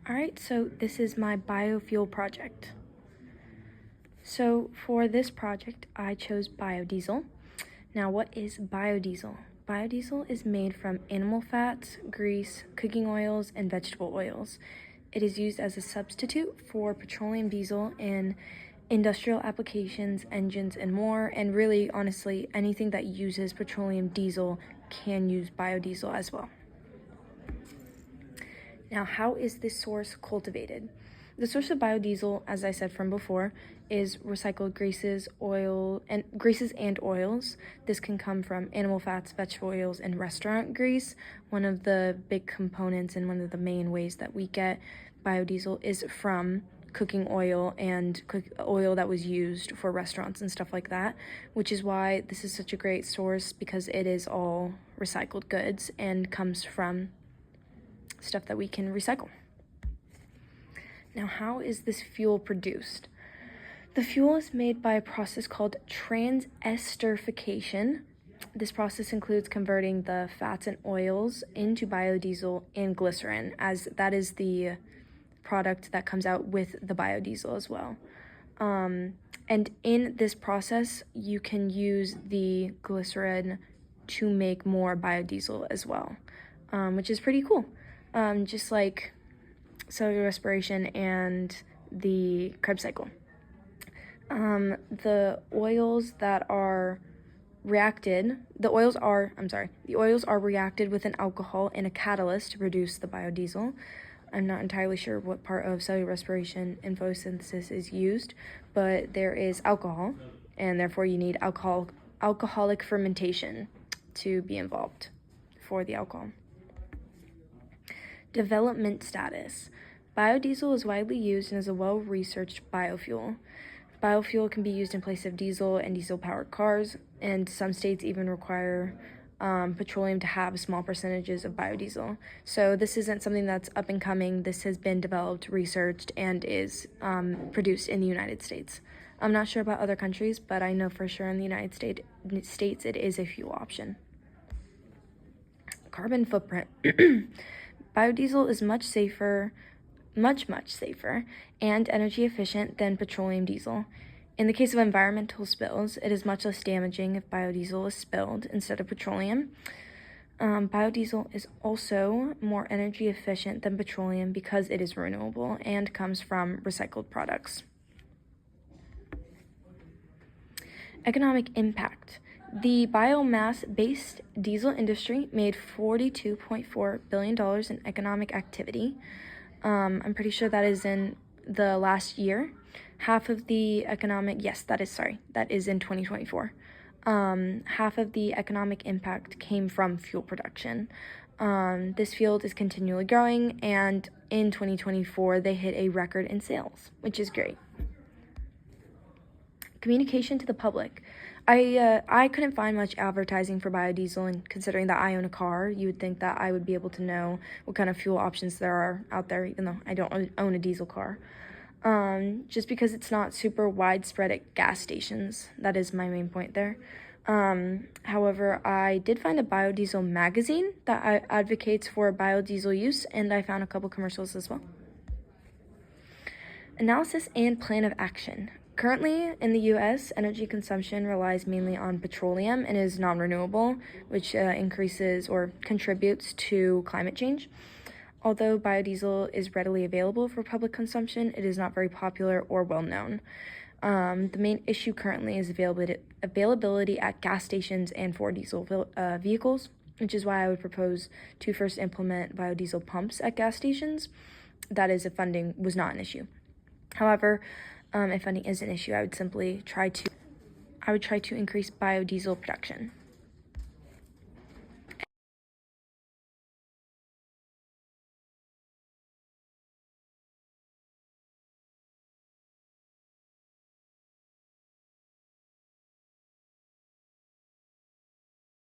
Alright, so this is my biofuel project. So for this project, I chose biodiesel. Now, what is biodiesel? Biodiesel is made from animal fats, grease, cooking oils, and vegetable oils. It is used as a substitute for petroleum diesel in industrial applications, engines, and more. And really, honestly, anything that uses petroleum diesel can use biodiesel as well. Now, how is this source cultivated? The source of biodiesel, as I said from before, is recycled greases, and oils. This can come from animal fats, vegetable oils, and restaurant grease. One of the big components and one of the main ways that we get biodiesel is from cooking oil and oil that was used for restaurants and stuff like that, which is why this is such a great source, because it is all recycled goods and comes from stuff that we can recycle. Now, how is this fuel produced? The fuel is made by a process called transesterification. This process includes converting the fats and oils into biodiesel and glycerin, as that is the product that comes out with the biodiesel as well. And in this process, you can use the glycerin to make more biodiesel as well, which is pretty cool. Just like cellular respiration and the Krebs cycle. The oils are reacted with an alcohol and a catalyst to produce the biodiesel. I'm not entirely sure what part of cellular respiration and photosynthesis is used, but there is alcohol, and therefore you need alcoholic fermentation to be involved for the alcohol. Development status. Biodiesel is widely used and is a well-researched biofuel. Biofuel can be used in place of diesel and diesel-powered cars, and some states even require petroleum to have small percentages of biodiesel. So this isn't something that's up and coming. This has been developed, researched, and is produced in the United States. I'm not sure about other countries, but I know for sure in the United States it is a fuel option. Carbon footprint. Biodiesel is much safer, much safer, and energy efficient than petroleum diesel. In the case of environmental spills, it is much less damaging if biodiesel is spilled instead of petroleum. Biodiesel is also more energy efficient than petroleum because it is renewable and comes from recycled products. Economic impact. The biomass-based diesel industry made $42.4 billion in economic activity. I'm pretty sure that is in the last year. Half of the economic, that is in 2024. Half of the economic impact came from fuel production. This field is continually growing, and in 2024, they hit a record in sales, which is great. Communication to the public. I couldn't find much advertising for biodiesel, and considering that I own a car, you would think that I would be able to know what kind of fuel options there are out there, even though I don't own a diesel car. Just because it's not super widespread at gas stations. That is my main point there. However, I did find a biodiesel magazine that advocates for biodiesel use, and I found a couple commercials as well. Analysis and plan of action. Currently, in the U.S., energy consumption relies mainly on petroleum and is non-renewable, which increases or contributes to climate change. Although biodiesel is readily available for public consumption, it is not very popular or well-known. The main issue currently is availability at gas stations and for diesel vehicles, which is why I would propose to first implement biodiesel pumps at gas stations. That is, if funding was not an issue. However, if funding is an issue, I would try to increase biodiesel production.